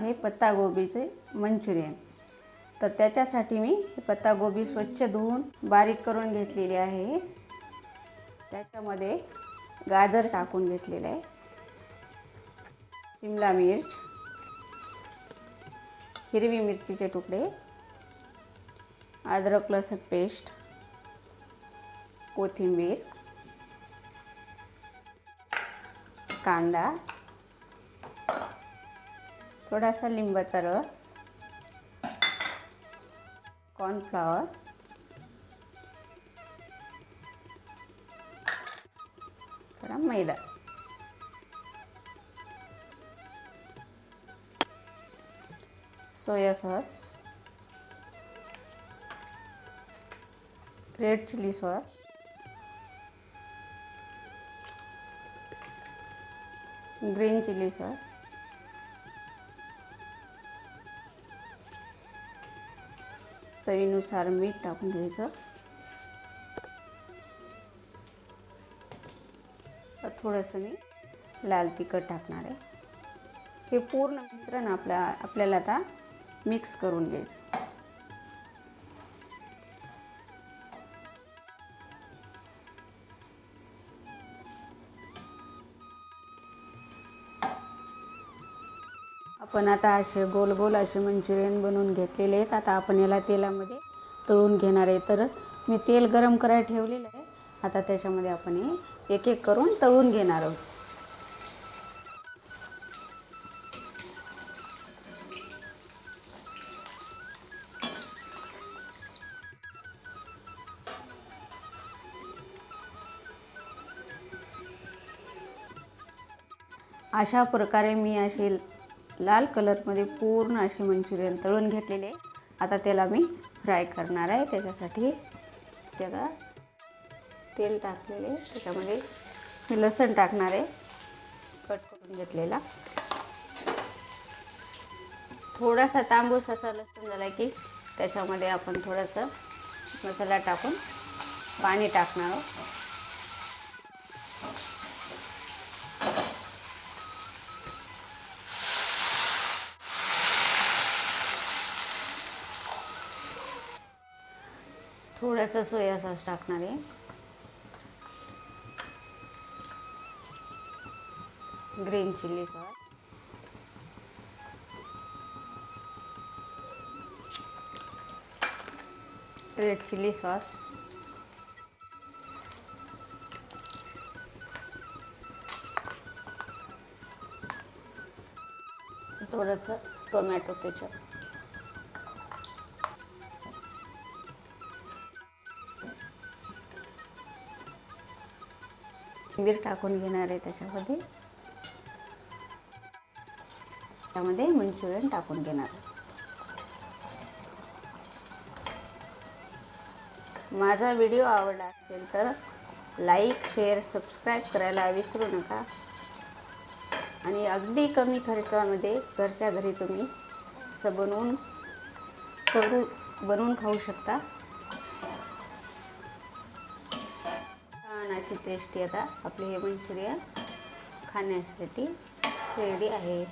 आहे पत्तागोबीचे मंचुरियन। तर त्याच्यासाठी मी पत्तागोबी स्वच्छ धुवून बारीक करून घेतलेली आहे। त्याच्यामध्ये गाजर टाकून घेतलेले आहे, शिमला मिर्च, हिरवी मिरचीचे तुकडे, अद्रक लसूण पेस्ट, कोथिंबीर, कांदा, थोडासा लिंबाचा रस, कॉर्नफ्लॉवर, थोडा मैदा, soya sauce, red chilli sauce, green chilli sauce, चवीनुसार मीठ टाकून घ्यायचं। थोडंसं मी लाल तिखट टाकणार आहे। हे पूर्ण मिश्रण आपल्याला आता मिक्स करून घ्यायचं। आपण आता असे गोल गोल असे मंचुरियन बनवून घेतलेले आहेत। आता आपण याला तेलामध्ये तळून घेणार आहे। तर मी तेल गरम करायला ठेवलेलं आहे। आता त्याच्यामध्ये आपण हे एक एक करून तळून घेणार आहोत। अशा प्रकारे मी असे लाल कलरमध्ये पूर्ण असे मंचुरियन तळून घेतलेले आहे। आता त्याला मी फ्राय करणार आहे। त्याच्यासाठी त्याला तेल टाकलेले, त्याच्यामध्ये मी लसूण टाकणार आहे कट करून घेतलेला। थोडासा तांबूस असा लसूण झाला की त्याच्यामध्ये आपण थोडासा मसाला टाकून पाणी टाकणार आहोत। थोडासा सोया सॉस टाकणार आहे, green chilli sauce, red chilli sauce, थोडंसं टोमॅटो केचप, कोथिंबीर टाकून घेणार आहे। त्यामध्ये मंचुरियन टाकून घेणार। माझा व्हिडिओ आवडला असेल तर लाईक, शेअर, सबस्क्राईब करायला विसरू नका। आणि अगदी कमी खर्चामध्ये घरच्या घरी तुम्ही असं बनवून खाऊ शकता। छान अशी टेस्टी आता आपले हे मंचुरियन खाण्यासाठी रेडी आहे।